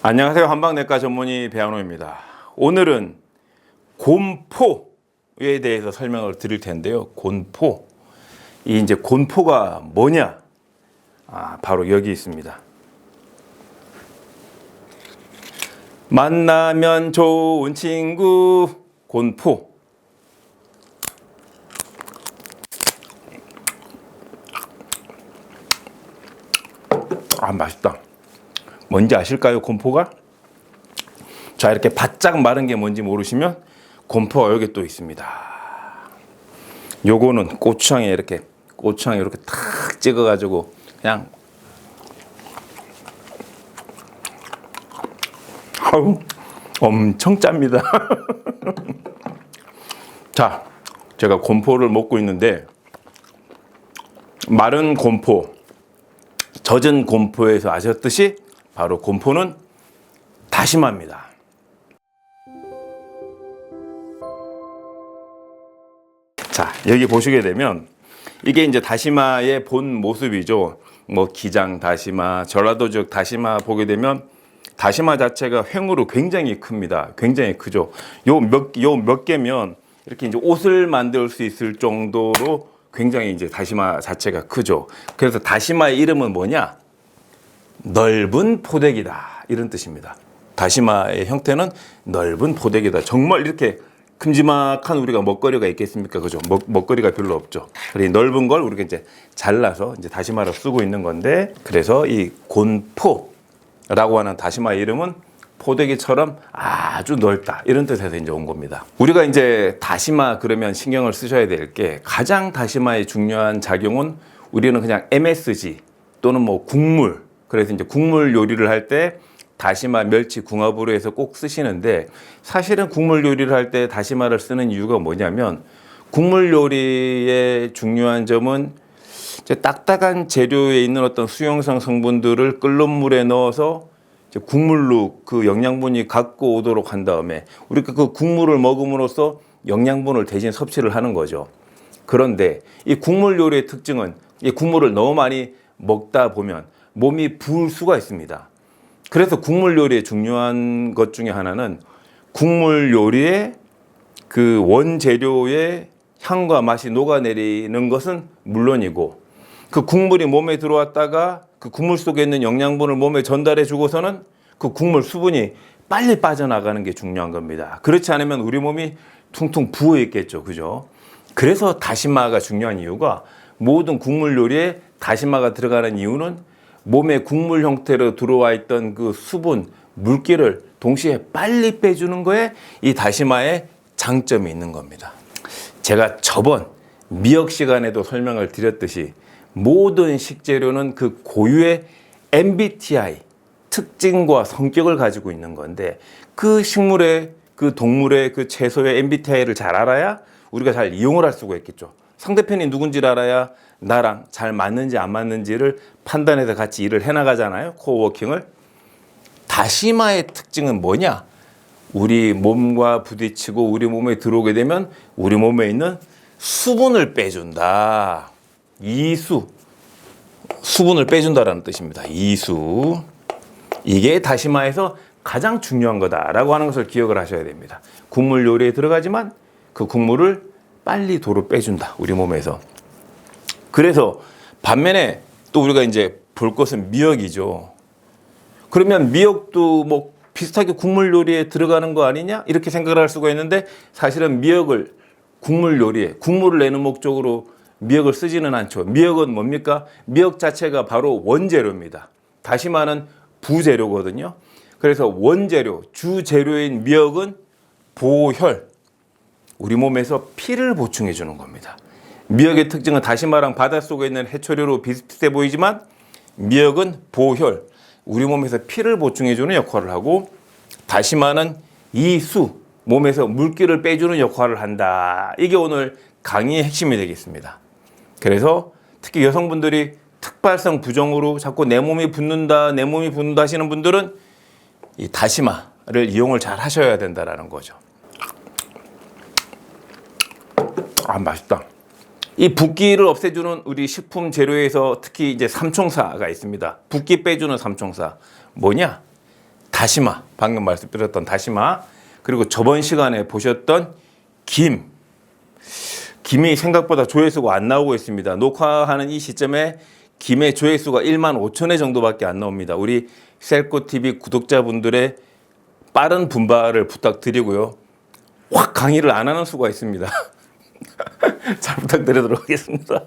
안녕하세요. 한방내과 전문의 배한호입니다. 오늘은 곤포에 대해서 설명을 드릴 텐데요. 곤포. 이 이제 곤포가 뭐냐? 바로 여기 있습니다. 만나면 좋은 친구 곤포. 맛있다. 뭔지 아실까요? 곤포가? 자, 이렇게 바짝 마른 게 뭔지 모르시면 곤포가 여기 또 있습니다. 요거는 고추장에 이렇게 탁 찍어가지고 그냥 엄청 짭니다. 자, 제가 곤포를 먹고 있는데 마른 곤포, 젖은 곤포에서 아셨듯이 바로 곤포는 다시마입니다. 자, 여기 보시게 되면 이게 이제 다시마의 본 모습이죠. 뭐 기장 다시마, 전라도적 다시마 보게 되면 다시마 자체가 횡으로 굉장히 큽니다. 굉장히 크죠. 요 몇 개면 이렇게 이제 옷을 만들 수 있을 정도로 굉장히 이제 다시마 자체가 크죠. 그래서 다시마의 이름은 뭐냐? 넓은 포대기다, 이런 뜻입니다. 다시마의 형태는 넓은 포대기다. 정말 이렇게 큼지막한 우리가 먹거리가 있겠습니까? 그죠? 먹거리가 별로 없죠. 그래서 넓은 걸 우리가 이제 잘라서 이제 다시마로 쓰고 있는 건데, 그래서 이 곤포라고 하는 다시마의 이름은 포대기처럼 아주 넓다, 이런 뜻에서 이제 온 겁니다. 우리가 이제 다시마 그러면 신경을 쓰셔야 될 게, 가장 다시마의 중요한 작용은 우리는 그냥 MSG 또는 뭐 국물, 그래서 이제 국물 요리를 할 때 다시마, 멸치, 궁합으로 해서 꼭 쓰시는데, 사실은 국물 요리를 할 때 다시마를 쓰는 이유가 뭐냐면, 국물 요리의 중요한 점은 이제 딱딱한 재료에 있는 어떤 수용성 성분들을 끓는 물에 넣어서 이제 국물로 그 영양분이 갖고 오도록 한 다음에 우리가 그 국물을 먹음으로써 영양분을 대신 섭취를 하는 거죠. 그런데 이 국물 요리의 특징은 이 국물을 너무 많이 먹다 보면 몸이 부을 수가 있습니다. 그래서 국물 요리의 중요한 것 중에 하나는 국물 요리의 그 원재료의 향과 맛이 녹아내리는 것은 물론이고, 그 국물이 몸에 들어왔다가 그 국물 속에 있는 영양분을 몸에 전달해 주고서는 그 국물 수분이 빨리 빠져나가는 게 중요한 겁니다. 그렇지 않으면 우리 몸이 퉁퉁 부어 있겠죠. 그죠? 그래서 다시마가 중요한 이유가, 모든 국물 요리에 다시마가 들어가는 이유는 몸에 국물 형태로 들어와 있던 그 수분, 물기를 동시에 빨리 빼주는 거에 이 다시마의 장점이 있는 겁니다. 제가 저번 미역 시간에도 설명을 드렸듯이 모든 식재료는 그 고유의 MBTI, 특징과 성격을 가지고 있는 건데, 그 식물의, 그 동물의, 그 채소의 MBTI를 잘 알아야 우리가 잘 이용을 할 수가 있겠죠. 상대편이 누군지를 알아야 나랑 잘 맞는지 안 맞는지를 판단해서 같이 일을 해나가잖아요. 코워킹을. 다시마의 특징은 뭐냐? 우리 몸과 부딪히고 우리 몸에 들어오게 되면 우리 몸에 있는 수분을 빼준다. 이수. 수분을 빼준다라는 뜻입니다. 이수. 이게 다시마에서 가장 중요한 거다라고 하는 것을 기억을 하셔야 됩니다. 국물 요리에 들어가지만 그 국물을 빨리 도로 빼준다, 우리 몸에서. 그래서 반면에 또 우리가 이제 볼 것은 미역이죠. 그러면 미역도 뭐 비슷하게 국물 요리에 들어가는 거 아니냐? 이렇게 생각을 할 수가 있는데, 사실은 미역을 국물 요리에, 국물을 내는 목적으로 미역을 쓰지는 않죠. 미역은 뭡니까? 미역 자체가 바로 원재료입니다. 다시마는 부재료거든요. 그래서 원재료, 주재료인 미역은 보혈, 우리 몸에서 피를 보충해 주는 겁니다. 미역의 특징은 다시마랑 바닷속에 있는 해초류로 비슷해 보이지만, 미역은 보혈, 우리 몸에서 피를 보충해 주는 역할을 하고, 다시마는 이수, 몸에서 물기를 빼주는 역할을 한다. 이게 오늘 강의의 핵심이 되겠습니다. 그래서 특히 여성분들이 특발성 부종으로 자꾸 내 몸이 붓는다 하시는 분들은 이 다시마를 이용을 잘 하셔야 된다라는 거죠. 맛있다. 이 붓기를 없애주는 우리 식품 재료에서 특히 이제 삼총사가 있습니다. 붓기 빼주는 삼총사. 뭐냐? 다시마. 방금 말씀드렸던 다시마. 그리고 저번 시간에 보셨던 김. 김이 생각보다 조회수가 안 나오고 있습니다. 녹화하는 이 시점에 김의 조회수가 1만 5천회 정도밖에 안 나옵니다. 우리 셀코TV 구독자분들의 빠른 분발을 부탁드리고요. 확 강의를 안 하는 수가 있습니다. 잘 부탁드리도록 하겠습니다.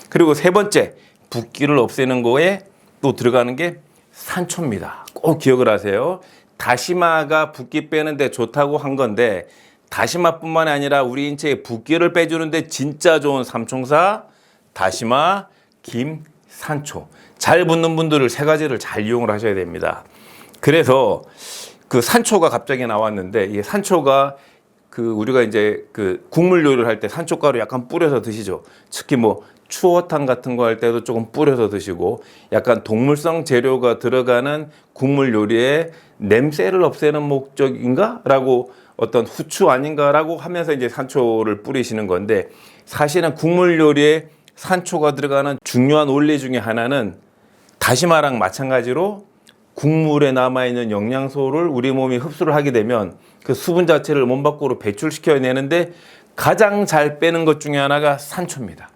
그리고 세 번째, 붓기를 없애는 거에 또 들어가는 게 산초입니다. 꼭 기억을 하세요. 다시마가 붓기 빼는데 좋다고 한 건데 다시마뿐만 아니라 우리 인체에 붓기를 빼주는데 진짜 좋은 삼총사 다시마, 김, 산초. 잘 붙는 분들을 세 가지를 잘 이용을 하셔야 됩니다. 그래서 그 산초가 갑자기 나왔는데 이 산초가 그 우리가 이제 그 국물 요리를 할 때 산초가루 약간 뿌려서 드시죠. 특히 뭐 추어탕 같은 거 할 때도 조금 뿌려서 드시고 약간 동물성 재료가 들어가는 국물 요리에 냄새를 없애는 목적인가? 라고 어떤 후추 아닌가라고 하면서 이제 산초를 뿌리시는 건데 사실은 국물 요리에 산초가 들어가는 중요한 원리 중에 하나는 다시마랑 마찬가지로 국물에 남아있는 영양소를 우리 몸이 흡수를 하게 되면 그 수분 자체를 몸 밖으로 배출시켜야 되는데 가장 잘 빼는 것 중에 하나가 산초입니다.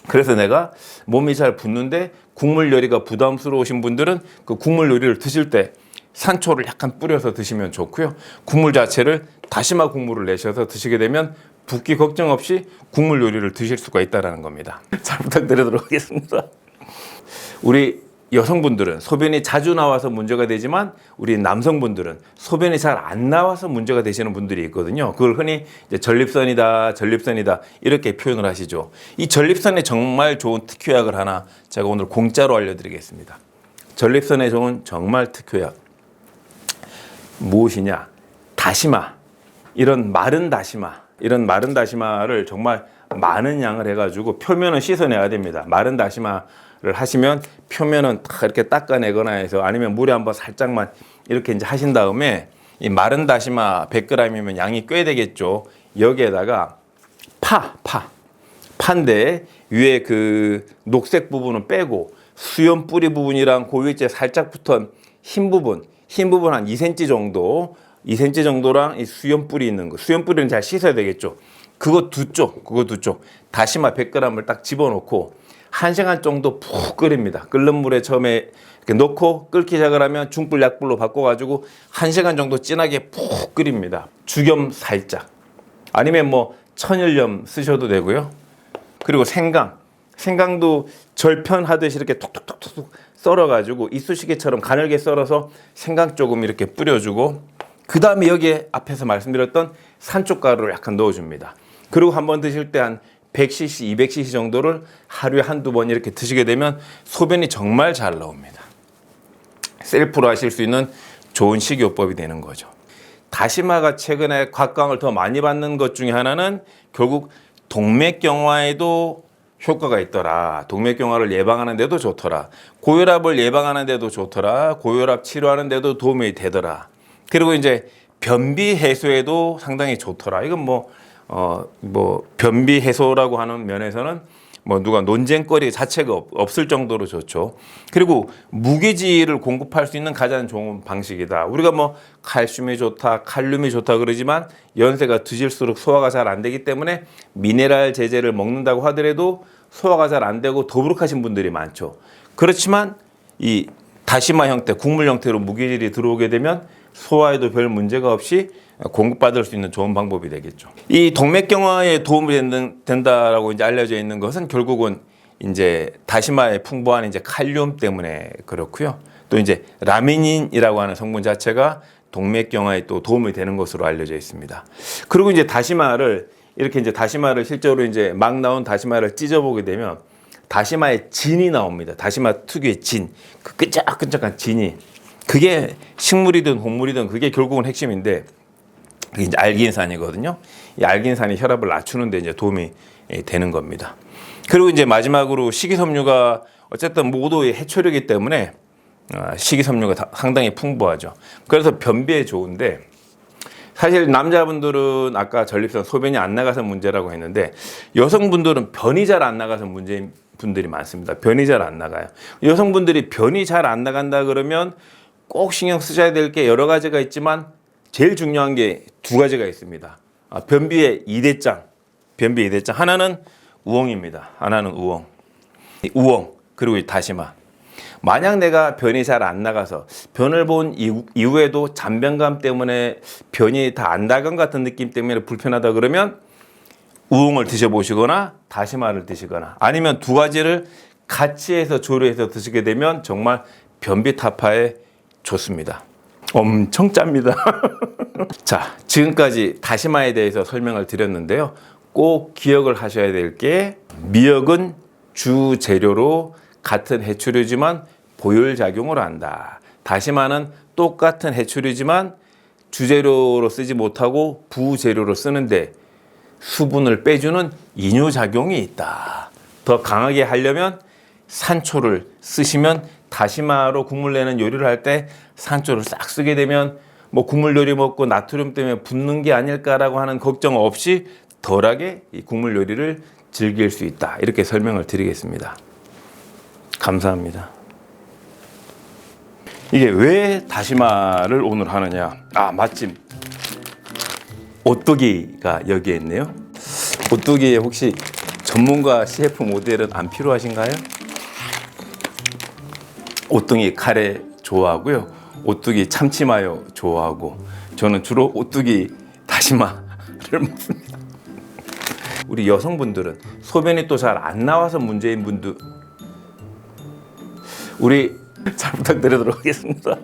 그래서 내가 몸이 잘 붓는데 국물 요리가 부담스러우신 분들은 그 국물 요리를 드실 때 산초를 약간 뿌려서 드시면 좋고요. 국물 자체를 다시마 국물을 내셔서 드시게 되면 붓기 걱정 없이 국물 요리를 드실 수가 있다는 겁니다. 잘 부탁드리도록 하겠습니다. 우리 여성분들은 소변이 자주 나와서 문제가 되지만 우리 남성분들은 소변이 잘 안 나와서 문제가 되시는 분들이 있거든요. 그걸 흔히 이제 전립선이다, 전립선이다 이렇게 표현을 하시죠. 이 전립선에 정말 좋은 특효약을 하나 제가 오늘 공짜로 알려드리겠습니다. 전립선에 좋은 정말 특효약 무엇이냐? 다시마. 이런 마른 다시마를 정말 많은 양을 해가지고 표면을 씻어내야 됩니다. 마른 다시마를 하시면 표면은 딱 이렇게 닦아내거나 해서 아니면 물에 한번 살짝만 이렇게 이제 하신 다음에 이 마른 다시마 100g이면 양이 꽤 되겠죠. 여기에다가 파인데 위에 그 녹색 부분은 빼고 수염 뿌리 부분이랑 그 위에 살짝 붙은 흰 부분 한 2cm 정도 2cm 정도랑 이 수염 뿌리 있는 거 수염 뿌리는 잘 씻어야 되겠죠. 그거 두 쪽 다시마 100g을 딱 집어넣고 1시간 정도 푹 끓입니다. 끓는 물에 처음에 이렇게 넣고 끓기 시작을 하면 중불 약불로 바꿔가지고 1시간 정도 진하게 푹 끓입니다. 죽염 살짝 아니면 뭐 천일염 쓰셔도 되고요. 그리고 생강도 절편하듯이 이렇게 톡톡톡톡 썰어가지고 이쑤시개처럼 가늘게 썰어서 생강 조금 이렇게 뿌려주고 그 다음에 여기에 앞에서 말씀드렸던 산초가루를 약간 넣어줍니다. 그리고 한번 드실 때 한 100cc, 200cc 정도를 하루에 한두 번 이렇게 드시게 되면 소변이 정말 잘 나옵니다. 셀프로 하실 수 있는 좋은 식이요법이 되는 거죠. 다시마가 최근에 각광을 더 많이 받는 것 중에 하나는 결국 동맥경화에도 효과가 있더라. 동맥경화를 예방하는 데도 좋더라. 고혈압을 예방하는 데도 좋더라. 고혈압 치료하는 데도 도움이 되더라. 그리고 이제 변비 해소에도 상당히 좋더라. 이건 변비 해소라고 하는 면에서는 누가 논쟁거리 자체가 없을 정도로 좋죠. 그리고 무기질을 공급할 수 있는 가장 좋은 방식이다. 우리가 칼슘이 좋다, 칼륨이 좋다 그러지만 연세가 드실수록 소화가 잘 안 되기 때문에 미네랄 제제를 먹는다고 하더라도 소화가 잘 안 되고 더부룩하신 분들이 많죠. 그렇지만 이 다시마 형태, 국물 형태로 무기질이 들어오게 되면 소화에도 별 문제가 없이 공급받을 수 있는 좋은 방법이 되겠죠. 이 동맥경화에 도움이 된다라고 이제 알려져 있는 것은 결국은 이제 다시마에 풍부한 이제 칼륨 때문에 그렇고요. 또 이제 라미닌이라고 하는 성분 자체가 동맥경화에 또 도움이 되는 것으로 알려져 있습니다. 그리고 이제 다시마를 실제로 이제 막 나온 다시마를 찢어보게 되면 다시마의 진이 나옵니다. 다시마 특유의 진, 그 끈적끈적한 진이. 그게 식물이든 곡물이든 그게 결국은 핵심인데 그게 이제 알긴산이거든요. 이 알긴산이 혈압을 낮추는 데 이제 도움이 되는 겁니다. 그리고 이제 마지막으로 식이섬유가 어쨌든 모두의 해초류이기 때문에 식이섬유가 상당히 풍부하죠. 그래서 변비에 좋은데 사실 남자분들은 아까 전립선 소변이 안 나가서 문제라고 했는데 여성분들은 변이 잘 안 나가서 문제인 분들이 많습니다. 변이 잘 안 나가요. 여성분들이 변이 잘 안 나간다 그러면 꼭 신경 쓰셔야 될 게 여러 가지가 있지만 제일 중요한 게 두 가지가 있습니다. 변비의 2대장. 변비 2대장. 하나는 우엉입니다. 하나는 우엉. 우엉 그리고 다시마. 만약 내가 변이 잘 안 나가서 변을 본 이후에도 잔변감 때문에 변이 다 안 나간 것 같은 느낌 때문에 불편하다 그러면 우엉을 드셔보시거나 다시마를 드시거나 아니면 두 가지를 같이 해서 조리해서 드시게 되면 정말 변비 타파에 좋습니다. 엄청 짭니다. 자, 지금까지 다시마에 대해서 설명을 드렸는데요. 꼭 기억을 하셔야 될 게 미역은 주 재료로 같은 해초류지만 보혈작용을 한다. 다시마는 똑같은 해초류지만 주재료로 쓰지 못하고 부재료로 쓰는데 수분을 빼주는 이뇨작용이 있다. 더 강하게 하려면 산초를 쓰시면 다시마로 국물 내는 요리를 할 때 산초를 싹 쓰게 되면 뭐 국물 요리 먹고 나트륨 때문에 붓는 게 아닐까라고 하는 걱정 없이 덜하게 이 국물 요리를 즐길 수 있다. 이렇게 설명을 드리겠습니다. 감사합니다. 이게 왜 다시마를 오늘 하느냐? 마침 오뚜기가 여기에 있네요. 오뚜기에 혹시 전문가 CF 모델은 안 필요하신가요? 오뚜기 카레 좋아하고요. 오뚜기 참치마요 좋아하고 저는 주로 오뚜기 다시마를 먹습니다. 우리 여성분들은 소변이 또 잘 안 나와서 문제인 분들 우리 잘 부탁드리도록 하겠습니다.